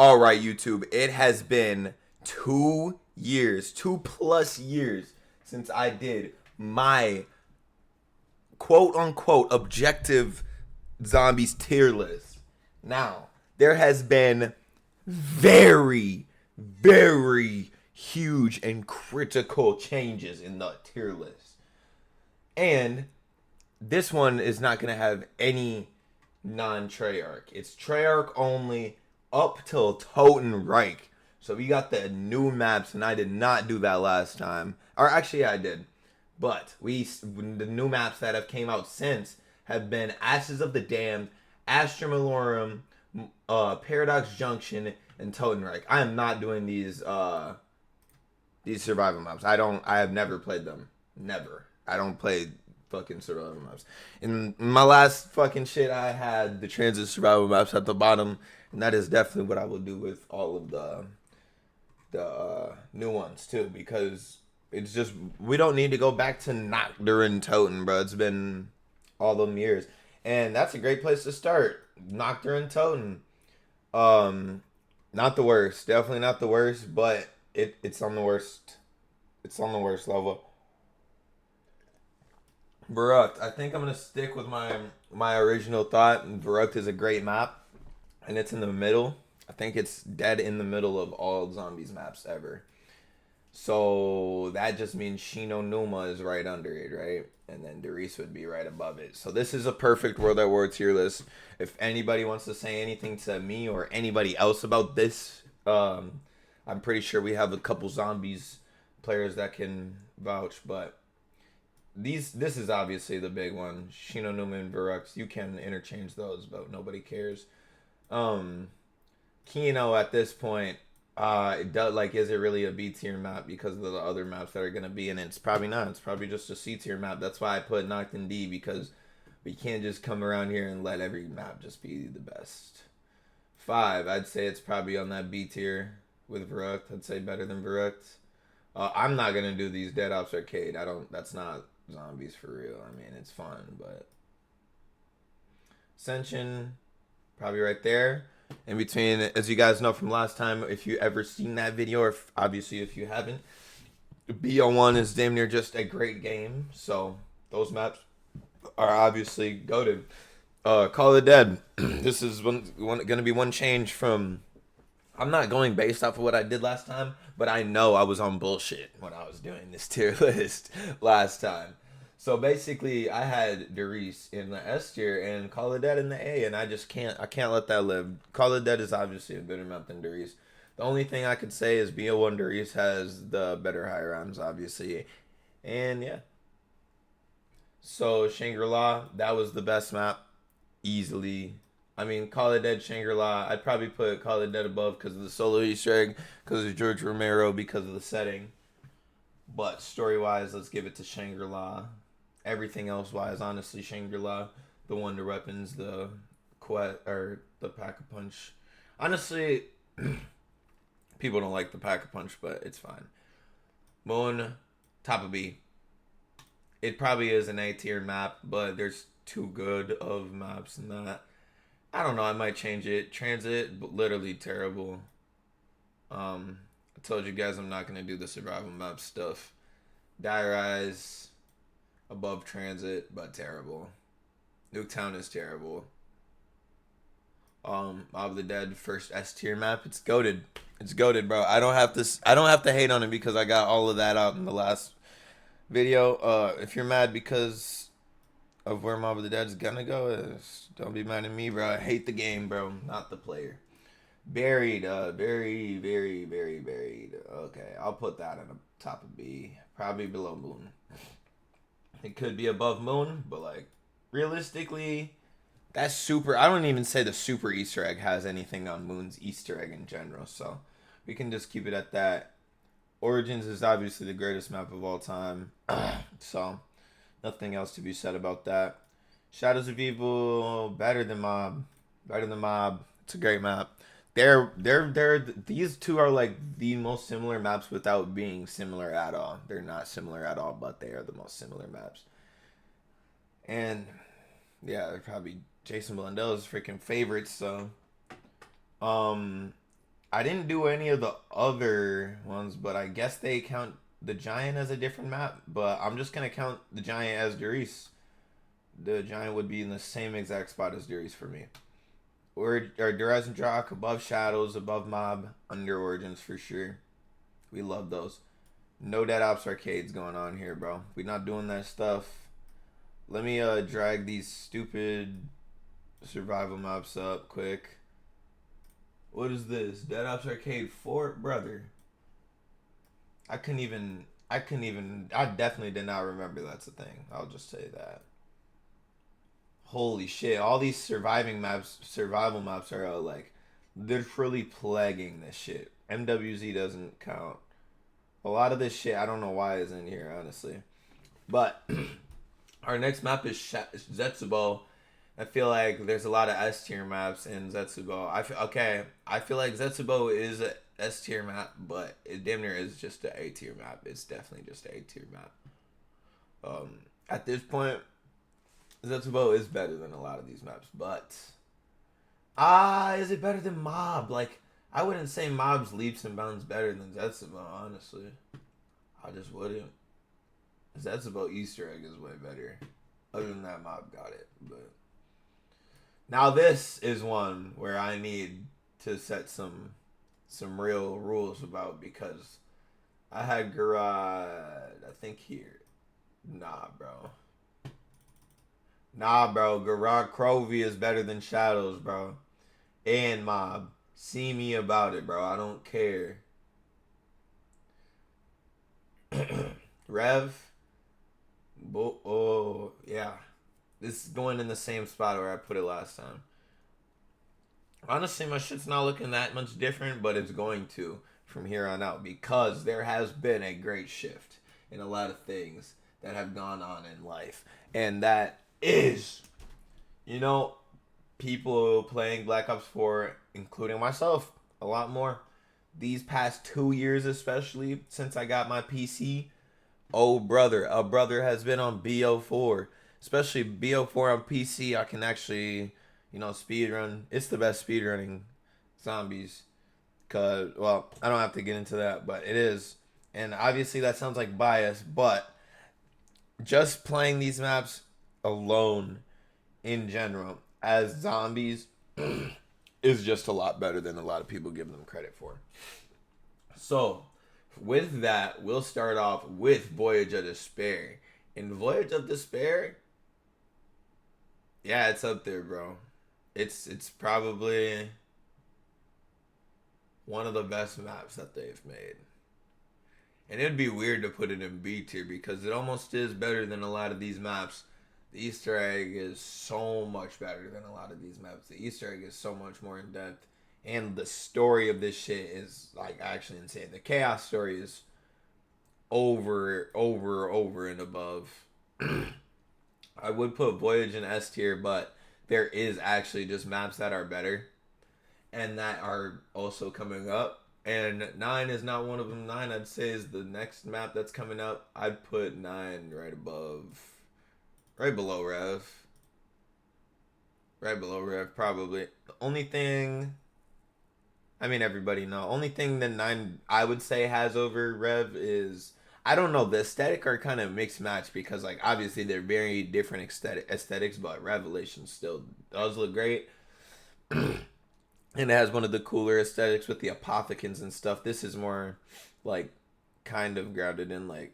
All right, YouTube. It has been 2 years, 2+ years since I did my quote unquote objective zombies tier list. Now, there has been very, very huge and critical changes in the tier list. And this one is not going to have any non-Treyarch. It's Treyarch only up till Totenreich. So we got the new maps, and I did not do that last time. Or actually, yeah, I did. But the new maps that have came out since have been Ashes of the Damned, Astra Malorum, Paradox Junction, and Totenreich. I am not doing these survival maps. I have never played them. Never. I don't play fucking survival maps. In my last fucking shit, I had the transit survival maps at the bottom, and that is definitely what I will do with all of the new ones too, because it's just we don't need to go back to Noctur and Toten, bro. It's been all them years, and that's a great place to start. Noctur and Toten, not the worst, definitely not the worst, but it's on the worst. It's on the worst level. Verrucht. I think I'm gonna stick with my original thought. Verrucht is a great map, and it's in the middle. I think it's dead in the middle of all zombies maps ever. So that just means Shino Numa is right under it, right? And then Derice would be right above it. So this is a perfect World at War tier list. If anybody wants to say anything to me or anybody else about this, I'm pretty sure we have a couple zombies players that can vouch, but this is obviously the big one. Shino Numa and Verrucht. You can interchange those, but nobody cares. Kino at this point, is it really a B tier map because of the other maps that are gonna be in it? It's probably not. It's probably just a C tier map. That's why I put Noct in D, because we can't just come around here and let every map just be the best. 5, I'd say it's probably on that B tier with Verrucht. I'd say better than Verrucht. I'm not gonna do these Dead Ops Arcade. That's not zombies for real. I mean, it's fun, but Ascension probably right there in between. As you guys know from last time, if you ever seen that video, or obviously if you haven't, BO1 is damn near just a great game. So those maps are obviously goated. Call of the Dead. This is gonna be one change from. I'm not going based off of what I did last time, but I know I was on bullshit when I was doing this tier list last time. So basically, I had Derice in the S tier and Call of Dead in the A, and I can't let that live. Call of Dead is obviously a better map than Derice. The only thing I could say is BO1 Derice has the better high rounds, obviously. And yeah. So Shangri-La, that was the best map, easily. I mean, Call of Dead, Shangri-La, I'd probably put Call of Dead above because of the solo Easter egg, because of George Romero, because of the setting. But story-wise, let's give it to Shangri-La. Everything else-wise, honestly, Shangri-La, the Wonder Weapons, the Pack-a-Punch. Honestly, people don't like the Pack-a-Punch, but it's fine. Moon, top of B. It probably is an A-tier map, but there's too good of maps in that. I don't know. I might change it. Transit, but literally terrible. I told you guys I'm not gonna do the survival map stuff. Dire Eyes, above Transit, but terrible. Nuketown is terrible. Mob of the Dead, first S tier map. It's goated. It's goated, bro. I don't have to hate on it because I got all of that out in the last video. If you're mad because of where Mob of the Dead is gonna go, don't be mad at me, bro. I hate the game, bro, not the player. Buried, very, very, very buried. Okay, I'll put that on the top of B, probably below Moon. It could be above Moon, but like realistically, that's super. I don't even say the super Easter egg has anything on Moon's Easter egg in general, so we can just keep it at that. Origins is obviously the greatest map of all time, so nothing else to be said about that. Shadows of Evil, better than Mob. Better than Mob. It's a great map. These two are like the most similar maps without being similar at all. They're not similar at all, but they are the most similar maps. And yeah, they're probably Jason Blundell's freaking favorites, so I didn't do any of the other ones, but I guess they count the Giant as a different map. But I'm just gonna count the Giant as Darius. The Giant would be in the same exact spot as Darius for me. Or Durez and Drock above Shadows, above Mob, under Origins for sure. We love those. No Dead Ops arcades going on here, bro. We not doing that stuff. Let me drag these stupid survival maps up quick. What is this? Dead Ops Arcade 4? Brother. I definitely did not remember that's a thing. I'll just say that. Holy shit. All these survival maps are like literally plaguing this shit. MWZ doesn't count. A lot of this shit, I don't know why is in here, honestly. But our next map is Zetsubo. I feel like there's a lot of S tier maps in Zetsubo. I feel like Zetsubo is a S tier map, but it damn near is just an A tier map. It's definitely just an A tier map. At this point, Zetsubo is better than a lot of these maps, but is it better than Mob? Like, I wouldn't say Mob's leaps and bounds better than Zetsubo, honestly. I just wouldn't. Zetsubo Easter egg is way better. Other than that, Mob got it, but now this is one where I need to set some real rules about, because I had Garage, I think here. Nah, bro. Garage Crovey is better than Shadows, bro. And Mob. See me about it, bro. I don't care. Rev. Oh, yeah. This is going in the same spot where I put it last time. Honestly, my shit's not looking that much different, but it's going to from here on out, because there has been a great shift in a lot of things that have gone on in life. And that is, people playing Black Ops 4, including myself, a lot more. These past 2 years, especially since I got my PC, oh brother, a brother has been on BO4, especially BO4 on PC. I can actually, speed run. It's the best speed running zombies. Cause, well, I don't have to get into that, but it is. And obviously that sounds like bias, but just playing these maps alone in general as zombies is just a lot better than a lot of people give them credit for. So, with that, we'll start off with Voyage of Despair. And Voyage of Despair, yeah, it's up there, bro. It's probably one of the best maps that they've made. And it'd be weird to put it in B tier, because it almost is better than a lot of these maps. The Easter egg is so much better than a lot of these maps. The Easter egg is so much more in depth. And the story of this shit is like actually insane. The chaos story is over and above. I would put Voyage in S tier, but there is actually just maps that are better and that are also coming up. And 9 is not one of them. 9, I'd say, is the next map that's coming up. I'd put 9 right below Rev. Right below Rev, probably. The only thing, everybody know. Only thing that 9, I would say, has over Rev is, I don't know, the aesthetic are kind of mixed match, because, like, obviously they're very different aesthetics, but Revelation still does look great. And it has one of the cooler aesthetics with the apothecans and stuff. This is more, like, kind of grounded in, like,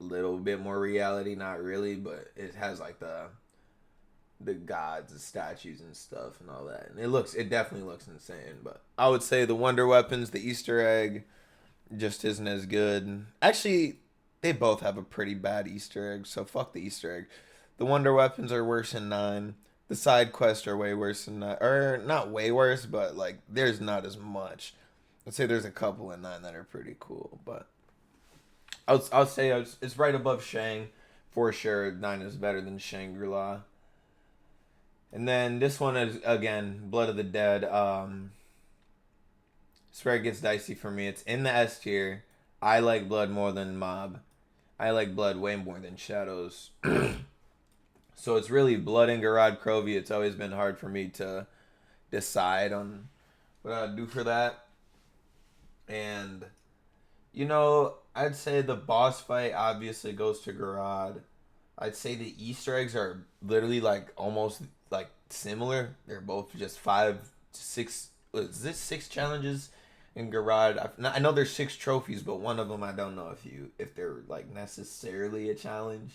a little bit more reality. Not really, but it has, like, the gods, the statues and stuff and all that. And it definitely looks insane. But I would say the wonder weapons, the Easter egg, just isn't as good. Actually, they both have a pretty bad Easter egg, so fuck the Easter egg. The wonder weapons are worse than 9. The side quests are way worse than 9. Or not way worse, but like there's not as much. I'd say there's a couple in 9 that are pretty cool, but I'll say it's right above Shang for sure. 9 is better than Shangri-La. And then this one is, again, Blood of the Dead. It's where it gets dicey for me. It's in the S tier. I like Blood more than Mob. I like Blood way more than Shadows. So it's really Blood and Garage Crovey. It's always been hard for me to decide on what I'd do for that. And, you know, I'd say the boss fight obviously goes to Garad. I'd say the Easter eggs are literally like almost like similar. They're both just 5 6. Is this 6 challenges in Garage? I know there's 6 trophies, but one of them I don't know if they're like necessarily a challenge.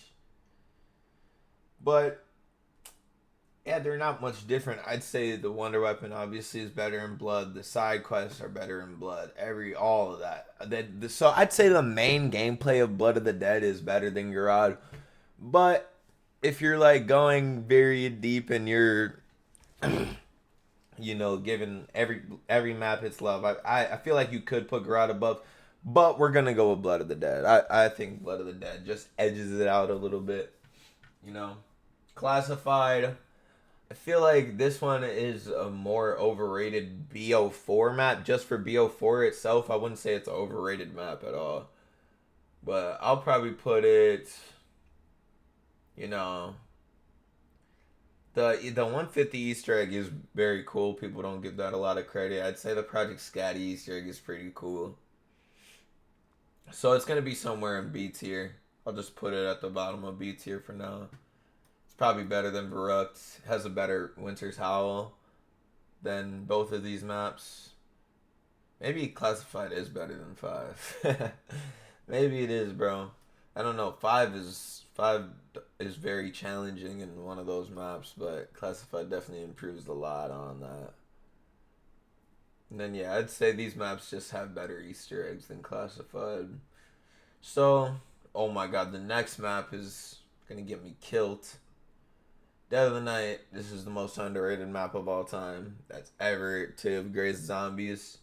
But yeah, they're not much different. I'd say the Wonder Weapon obviously is better in Blood. The side quests are better in Blood. All of that. So I'd say the main gameplay of Blood of the Dead is better than Garage. But if you're like going very deep and you're, you know, giving every map its love, I feel like you could put Garage above. But we're gonna go with Blood of the Dead. I think Blood of the Dead just edges it out a little bit. You know, Classified. I feel like this one is a more overrated BO4 map. Just for BO4 itself, I wouldn't say it's an overrated map at all. But I'll probably put it, you know, the 150 Easter egg is very cool. People don't give that a lot of credit. I'd say the Project Scatty Easter egg is pretty cool. So it's going to be somewhere in B tier. I'll just put it at the bottom of B tier for now. Probably better than Verrucht. Has a better Winter's Howl than both of these maps. Maybe Classified is better than 5. Maybe it is, bro. I don't know. 5 is very challenging in one of those maps, but Classified definitely improves a lot on that. And then yeah, I'd say these maps just have better Easter eggs than Classified. So, oh my god, the next map is gonna get me killed. Dead of the Night. This is the most underrated map of all time that's ever to have graced zombies.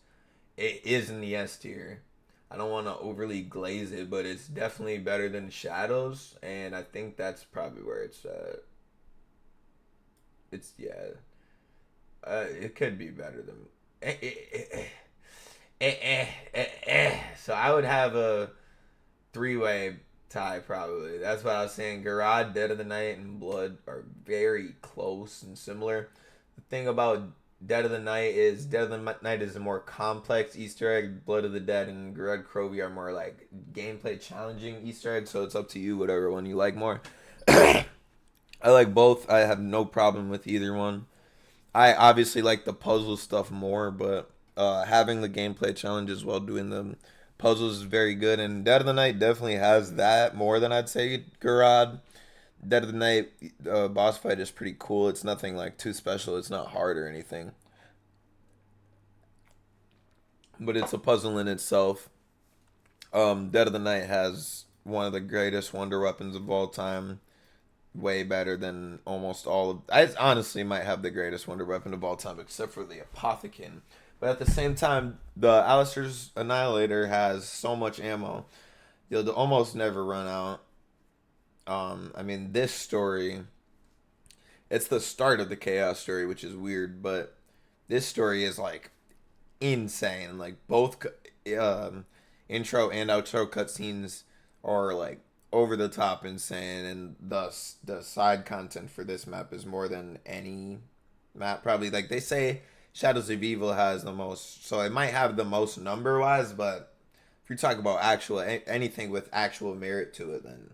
It is in the S tier. I don't want to overly glaze it, but it's definitely better than Shadows, and I think that's probably where it's at. It's, yeah. It could be better than... So I would have a 3-way tie, probably. That's what I was saying. Garage, Dead of the Night, and Blood are very close and similar. The thing about Dead of the Night is a more complex Easter egg. Blood of the Dead and Garage Crovey are more like gameplay challenging Easter eggs, so it's up to you, whatever one you like more. I like both. I have no problem with either one. I obviously like the puzzle stuff more, but having the gameplay challenges while doing them puzzles is very good, and Dead of the Night definitely has that more than I'd say Garage. Dead of the Night boss fight is pretty cool. It's nothing like too special. It's not hard or anything, but it's a puzzle in itself. Dead of the Night has one of the greatest wonder weapons of all time. Way better than almost all of. I honestly might have the greatest wonder weapon of all time, except for the Apothecon. But at the same time, the Alistair's Annihilator has so much ammo. You'll almost never run out. I mean, this story, it's the start of the Chaos story, which is weird, but this story is, like, insane. Like, both intro and outro cutscenes are, like, over the top insane, and thus the side content for this map is more than any map. Probably, like, they say Shadows of Evil has the most, so it might have the most number wise, but if you're talking about actual anything with actual merit to it, then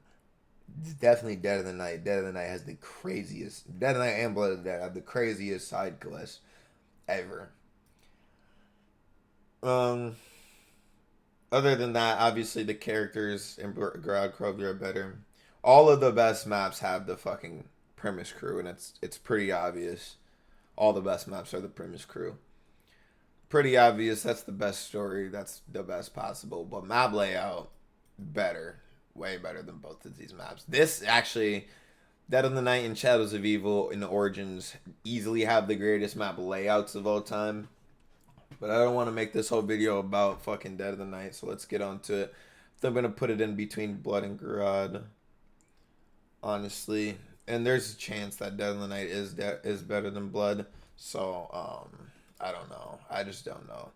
it's definitely Dead of the Night. Dead of the Night has the craziest. Dead of the Night and Blood of the Dead have the craziest side quests ever. Other than that, obviously the characters in Ground Crovey are better. All of the best maps have the fucking premise crew, and it's pretty obvious. All the best maps are the premise crew. Pretty obvious. That's the best story. That's the best possible. But map layout, better. Way better than both of these maps. This actually, Dead of the Night and Shadows of Evil in the Origins easily have the greatest map layouts of all time. But I don't want to make this whole video about fucking Dead of the Night, so let's get on to it. I'm going to put it in between Blood and Garage. Honestly. And there's a chance that Dead of the Night is better than Blood. So, I don't know. I just don't know.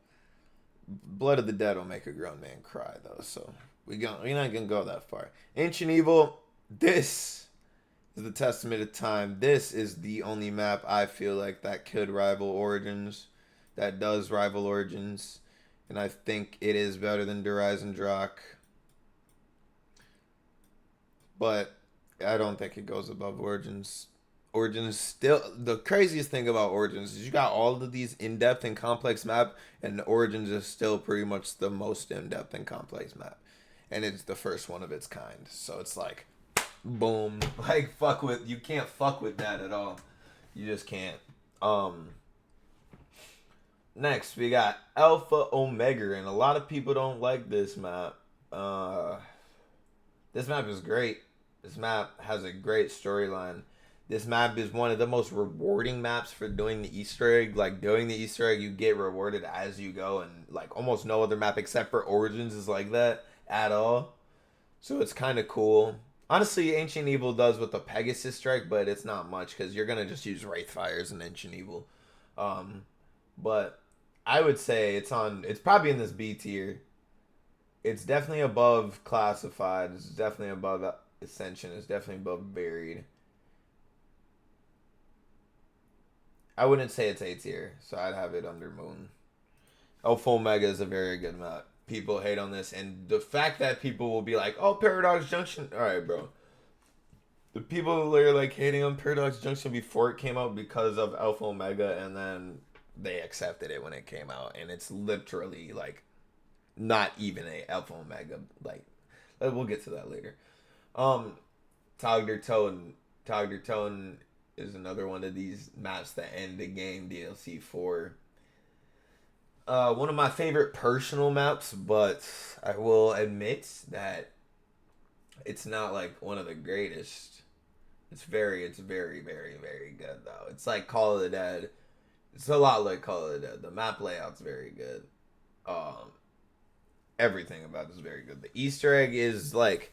Blood of the Dead will make a grown man cry, though. So, we're not going to go that far. Ancient Evil, this is the testament of time. This is the only map I feel like that could rival Origins. that does rival Origins, and I think it is better than Derize and Drak. But I don't think it goes above Origins. Origins still the craziest thing about Origins is you got all of these in depth and complex map, and Origins is still pretty much the most in depth and complex map, and it's the first one of its kind. So it's like, boom, like fuck with you can't fuck with that at all. You just can't. Next we got Alpha Omega, and a lot of people don't like this map. This map is great. This map has a great storyline. This map is one of the most rewarding maps for doing the Easter egg. Like, doing the Easter egg, you get rewarded as you go, and like almost no other map except for Origins is like that at all. So it's kind of cool. Honestly, Ancient Evil does with the Pegasus strike, but it's not much because you're gonna just use Wraithfires in Ancient Evil. But I would say it's probably in this B tier. It's definitely above Classified. It's definitely above Ascension. It's definitely above Buried. I wouldn't say it's A tier, so I'd have it under Moon. Alpha Omega is a very good map. People hate on this, and the fact that people will be like, "Oh, Paradox Junction." All right, bro. The people that are like hating on Paradox Junction before it came out because of Alpha Omega, and then they accepted it when it came out, and it's literally like not even a Alpha Omega. Like, we'll get to that later. Togder Tone is another one of these maps that end the game DLC for. One of my favorite personal maps, but I will admit that it's not like one of the greatest. It's very, very, very good though. It's like Call of the Dead. It's a lot like Call of the Dead. The map layout's very good. Everything about it is very good. The Easter egg is like,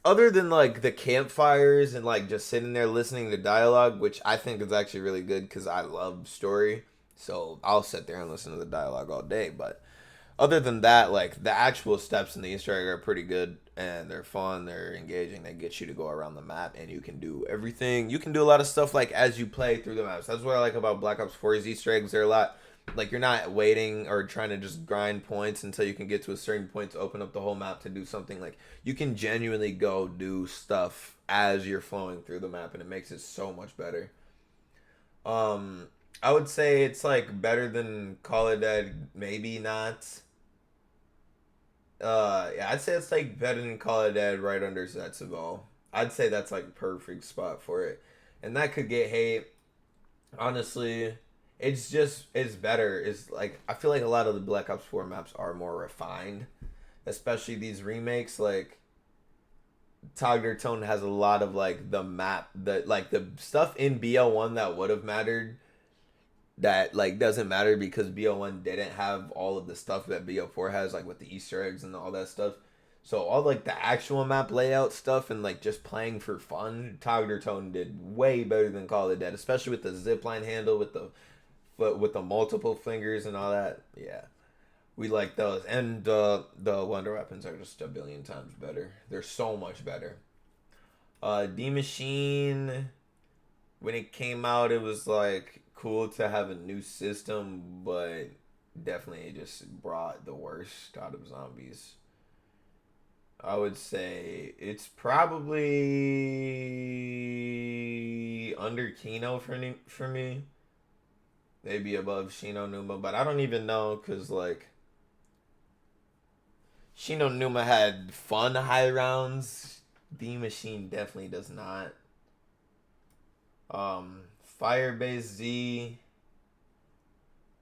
other than like the campfires and like just sitting there listening to dialogue, which I think is actually really good because I love story, so I'll sit there and listen to the dialogue all day. But other than that, like the actual steps in the Easter egg are pretty good, and they're fun, they're engaging, they get you to go around the map, and you can do everything. You can do a lot of stuff like as you play through the maps. That's what I like about Black Ops 4's Easter eggs. They're a lot like, you're not waiting or trying to just grind points until you can get to a certain point to open up the whole map to do something. Like, you can genuinely go do stuff as you're flowing through the map, and it makes it so much better. I would say it's like better than Call of Dead, maybe not. Yeah, I'd say it's like better than Call of Dead, right under Zetsubo. I'd say that's like perfect spot for it, and that could get hate. Honestly, it's better. It's like, I feel like a lot of the Black Ops 4 maps are more refined, especially these remakes. Like, Togder Tone has a lot of like the map that like the stuff in BL1 that would have mattered, that like doesn't matter because BL1 didn't have all of the stuff that BL4 has, like with the Easter eggs and all that stuff. So all like the actual map layout stuff and like just playing for fun, Togder Tone did way better than Call of Dead, especially with the zipline handle with the multiple fingers and all that. Yeah. We like those. And the Wonder Weapons are just a billion times better. They're so much better. D Machine, when it came out, it was like cool to have a new system, but definitely it just brought the worst out of zombies. I would say it's probably under Kino for me. Maybe above Shino Numa, but I don't even know because like Shino Numa had fun high rounds. D Machine definitely does not. Firebase Z,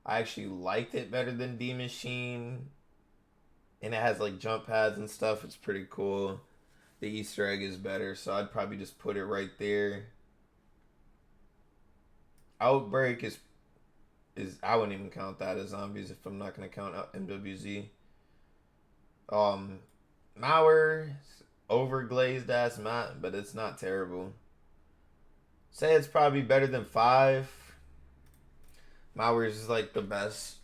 I actually liked it better than D Machine, and it has like jump pads and stuff. It's pretty cool. The Easter egg is better, so I'd probably just put it right there. Outbreak is I wouldn't even count that as zombies if I'm not gonna count out MWZ. Malware, overglazed ass map, but it's not terrible. Say it's probably better than 5. Malware is like the best,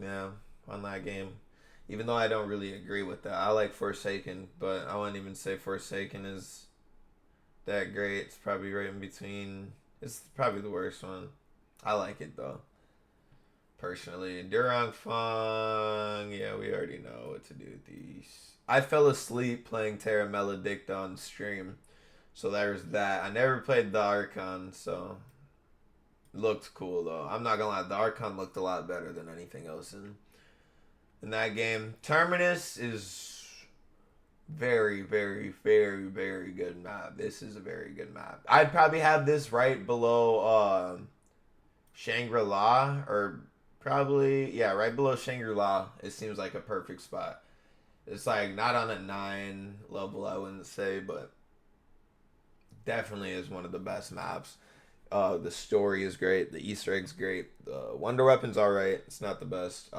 yeah, on that game. Even though I don't really agree with that. I like Forsaken, but I wouldn't even say Forsaken is that great. It's probably right in between It's probably the worst one. I like it though. Personally. Durang Fong, yeah, we already know what to do with these. I fell asleep playing Terra Maledict on stream. So there's that. I never played the Archon, so it looked cool though. I'm not gonna lie, the Archon looked a lot better than anything else in that game. Terminus is very, very, very, very good map. This is a very good map. I'd probably have this right below Shangri-La, or probably, yeah, right below Shangri-La. It seems like a perfect spot. It's like not on a 9 level, I wouldn't say, but definitely is one of the best maps. The story is great. The Easter egg's great. The Wonder Weapon's alright. It's not the best.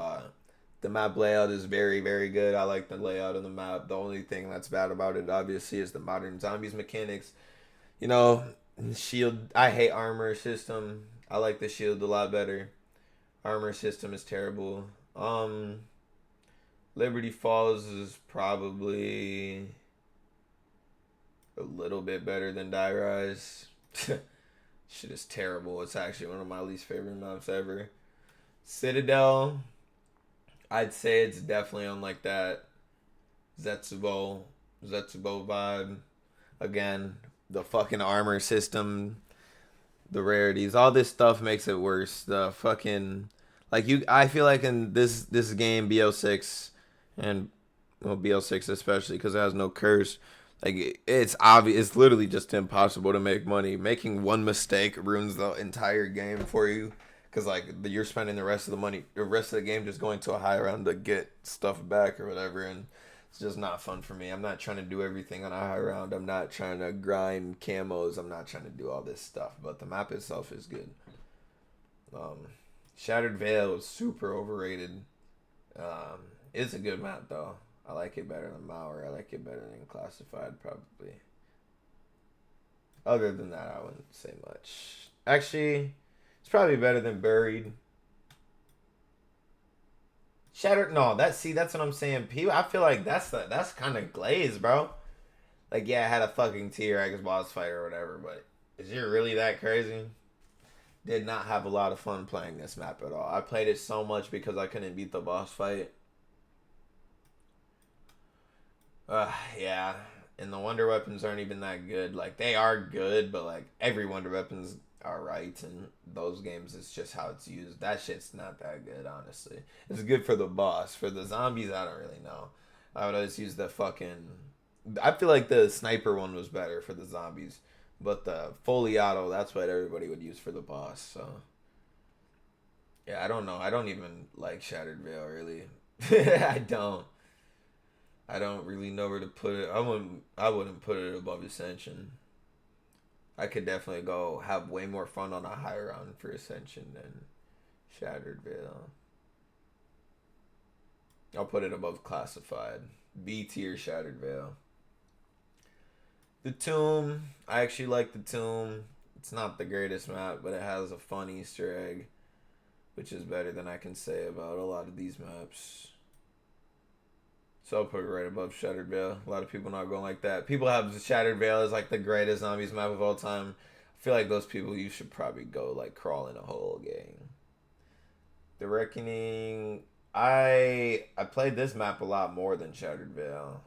The map layout is very, very good. I like the layout of the map. The only thing that's bad about it, obviously, is the modern zombies mechanics. You know, shield. I hate armor system. I like the shield a lot better. Armor system is terrible. Liberty Falls is probably a little bit better than Die Rise. Shit is terrible. It's actually one of my least favorite maps ever. Citadel, I'd say it's definitely on like that Zetsubo vibe. Again, the fucking armor system, the rarities, all this stuff makes it worse. The fucking I feel like in this game BO6 and well BO6 especially because it has no curse. Like it's obvious, it's literally just impossible to make money. Making one mistake ruins the entire game for you, because like you're spending the rest of the money, the rest of the game just going to a high round to get stuff back or whatever, and it's just not fun for me. I'm not trying to do everything on a high round. I'm not trying to grind camos. I'm not trying to do all this stuff. But the map itself is good. Shattered Veil is super overrated. It's a good map though. I like it better than Mauer. I like it better than Classified, probably. Other than that, I wouldn't say much. Actually, it's probably better than Buried. Shattered, no, that's what I'm saying. People, I feel like that's kind of glazed, bro. Like, yeah, I had a fucking T-Rex boss fight or whatever, but is it really that crazy? Did not have a lot of fun playing this map at all. I played it so much because I couldn't beat the boss fight. Yeah, and the Wonder Weapons aren't even that good. Like, they are good, but like every Wonder Weapon's alright, and those games it's just how it's used. That shit's not that good, honestly. It's good for the boss. For the zombies, I don't really know. I would always use the fucking. I feel like the sniper one was better for the zombies, but the fully auto, that's what everybody would use for the boss. So yeah, I don't know. I don't even like Shattered Veil really. I don't. I don't really know where to put it. I wouldn't put it above Ascension. I could definitely go have way more fun on a high round for Ascension than Shattered Veil. I'll put it above Classified. B tier Shattered Veil. The Tomb. I actually like the Tomb. It's not the greatest map, but it has a fun Easter egg, which is better than I can say about a lot of these maps. So I'll put it right above Shattered Veil. A lot of people not going like that. People have Shattered Veil as like the greatest zombies map of all time. I feel like those people, you should probably go like crawl in a hole, gang. The Reckoning. I played this map a lot more than Shattered Veil.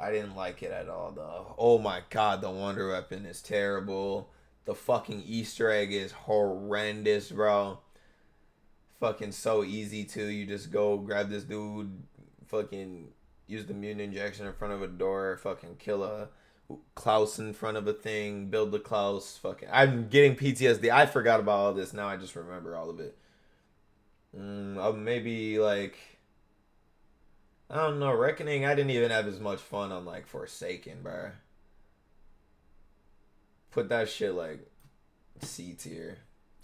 I didn't like it at all though. Oh my god, the Wonder Weapon is terrible. The fucking Easter egg is horrendous, bro. Fucking so easy too. You just go grab this dude, fucking use the mutant injection in front of a door, fucking kill a Klaus in front of a thing, build the Klaus, fucking. I'm getting PTSD. I forgot about all this. Now I just remember all of it. Maybe like, I don't know, Reckoning. I didn't even have as much fun on like Forsaken, bro. Put that shit like C tier.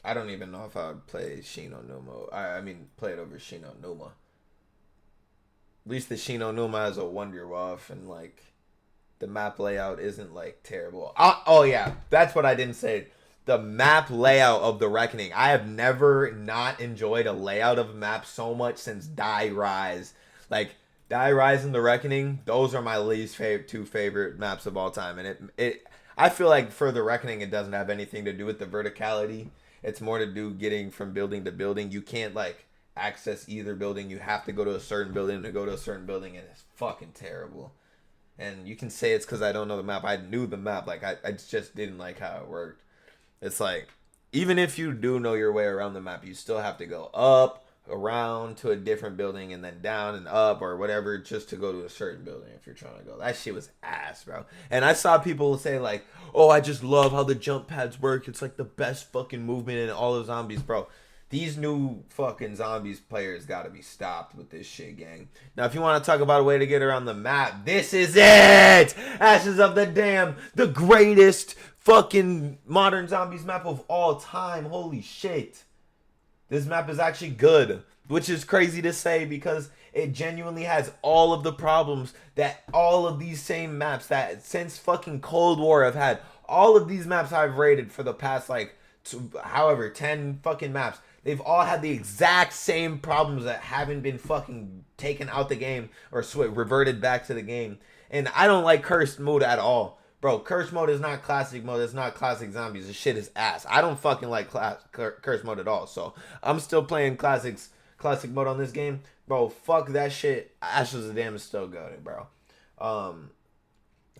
I don't even know if I would play Shino Numa. I mean, play it over Shino Numa. At least the Shino Numa has a Wonder Waff, and like the map layout isn't like terrible. Oh yeah, that's what I didn't say. The map layout of the Reckoning. I have never not enjoyed a layout of a map so much since Die Rise. Like Die Rise and the Reckoning, those are my least favorite two favorite maps of all time, and it I feel like for the Reckoning, it doesn't have anything to do with the verticality. It's more to do getting from building to building. You can't like access either building. You have to go to a certain building to go to a certain building, and it's fucking terrible. And you can say it's because I don't know the map. I knew the map. Like I just didn't like how it worked. It's like even if you do know your way around the map, you still have to go up, around to a different building, and then down and up or whatever just to go to a certain building if you're trying to go. That shit was ass, bro. And I saw people say like, "Oh, I just love how the jump pads work. It's like the best fucking movement in all of zombies, bro." These new fucking zombies players gotta be stopped with this shit, gang. Now, if you want to talk about a way to get around the map, this is it! Ashes of the Dam, the greatest fucking modern zombies map of all time. Holy shit. This map is actually good, which is crazy to say because it genuinely has all of the problems that all of these same maps that since fucking Cold War have had. All of these maps I've rated for the past like, however, 10 fucking maps. They've all had the exact same problems that haven't been fucking taken out the game or reverted back to the game. And I don't like cursed mode at all. Bro, cursed mode is not classic mode. It's not classic zombies. This shit is ass. I don't fucking like cursed mode at all. So I'm still playing classic mode on this game. Bro, fuck that shit. Ashes of the Dam is still good, bro.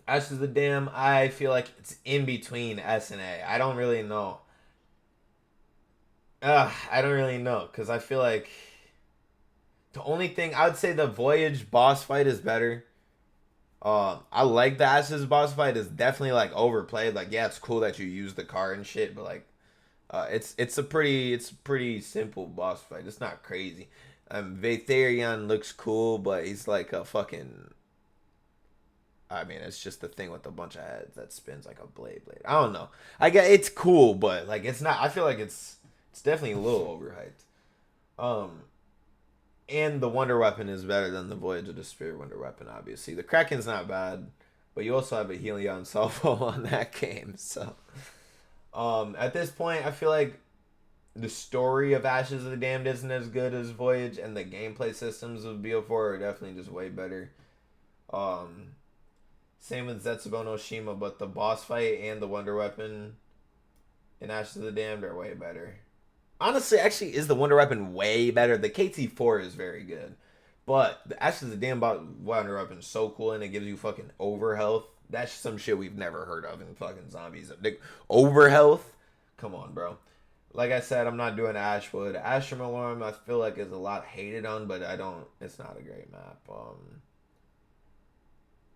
Ashes of the Dam, I feel like it's in between S and A. I don't really know. I don't really know because I feel like the only thing I would say the Voyage boss fight is better. I like the Ashes boss fight. Is definitely like overplayed. Like, yeah, it's cool that you use the car and shit, but like, it's a pretty simple boss fight. It's not crazy. Vatherion looks cool, but he's like a fucking. I mean, it's just the thing with a bunch of heads that spins like a blade. I don't know. I get it's cool, but like it's not. I feel like it's definitely a little overhyped. And the Wonder Weapon is better than the Voyage of the Spirit Wonder Weapon, obviously. The Kraken's not bad, but you also have a Helion Salvo on that game. So, at this point, I feel like the story of Ashes of the Damned isn't as good as Voyage, and the gameplay systems of BO4 are definitely just way better. Same with Zetsubo no Shima, but the boss fight and the Wonder Weapon in Ashes of the Damned are way better. Honestly, actually, is the Wonder Weapon way better? The KT4 is very good. But the Ashes of the Damned Wonder Weapon is so cool, and it gives you fucking over health. That's some shit we've never heard of in fucking zombies. Over health? Come on, bro. Like I said, I'm not doing Ashwood. Astrum Alarm, I feel like is a lot hated on, but it's not a great map.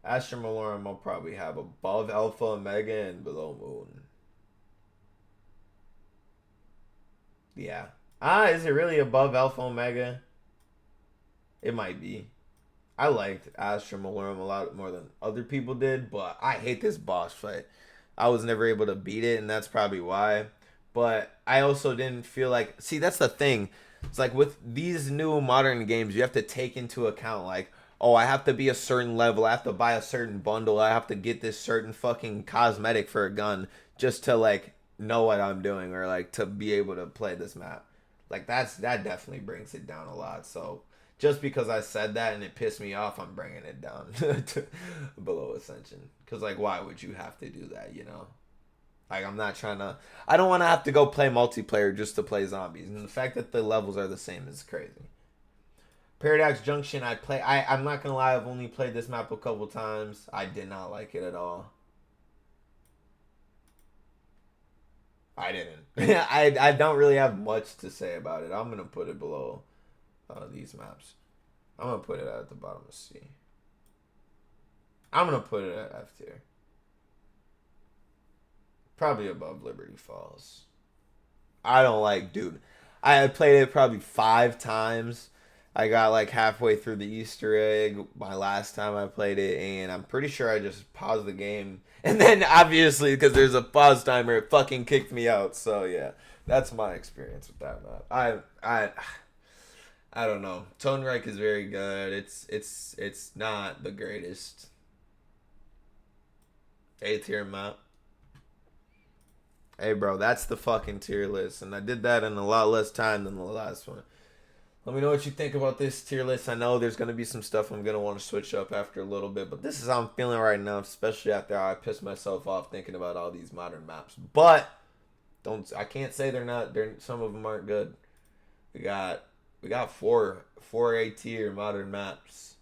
Astrum Alarm, I'll probably have above Alpha Omega and below Moon. Yeah. Is it really above Alpha Omega? It might be. I liked Astrum Alarm a lot more than other people did, but I hate this boss fight. I was never able to beat it, and that's probably why. But I also didn't feel like... See, that's the thing. It's like with these new modern games, you have to take into account, like, oh, I have to be a certain level. I have to buy a certain bundle. I have to get this certain fucking cosmetic for a gun just to, like, know what I'm doing or, like, to be able to play this map. Like, that definitely brings it down a lot. So, just because I said that and it pissed me off, I'm bringing it down to below Ascension. Because, like, why would you have to do that, you know? Like, I'm not trying to... I don't want to have to go play multiplayer just to play zombies. And the fact that the levels are the same is crazy. Paradox Junction, I'm not going to lie, I've only played this map a couple times. I did not like it at all. I didn't. I don't really have much to say about it. I'm going to put it below these maps. I'm going to put it at the bottom of C. I'm going to put it at F tier. Probably above Liberty Falls. I don't like, dude. I had played it probably 5 times. I got like halfway through the Easter egg my last time I played it, and I'm pretty sure I just paused the game. And then obviously, because there's a pause timer, it fucking kicked me out. So yeah, that's my experience with that map. I don't know. Tonereich is very good. It's not the greatest. A tier map. Hey bro, that's the fucking tier list, and I did that in a lot less time than the last one. Let me know what you think about this tier list. I know there's gonna be some stuff I'm gonna want to switch up after a little bit, but this is how I'm feeling right now, especially after I pissed myself off thinking about all these modern maps. But I can't say they're not. Some of them aren't good. We got four A tier modern maps.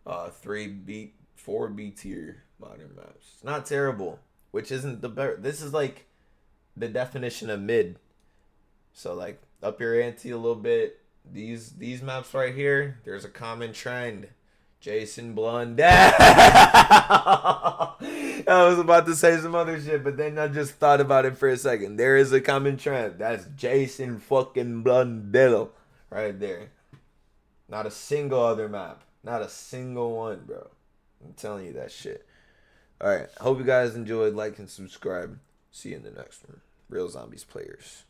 Four B tier modern maps. It's not terrible, which isn't the better. This is like the definition of mid. So like up your ante a little bit. These maps right here, there's a common trend. Jason Blundell. I was about to say some other shit, but then I just thought about it for a second. There is a common trend. That's Jason fucking Blundell right there. Not a single other map. Not a single one, bro. I'm telling you that shit. Alright. Hope you guys enjoyed. Like and subscribe. See you in the next one. Real Zombies Players.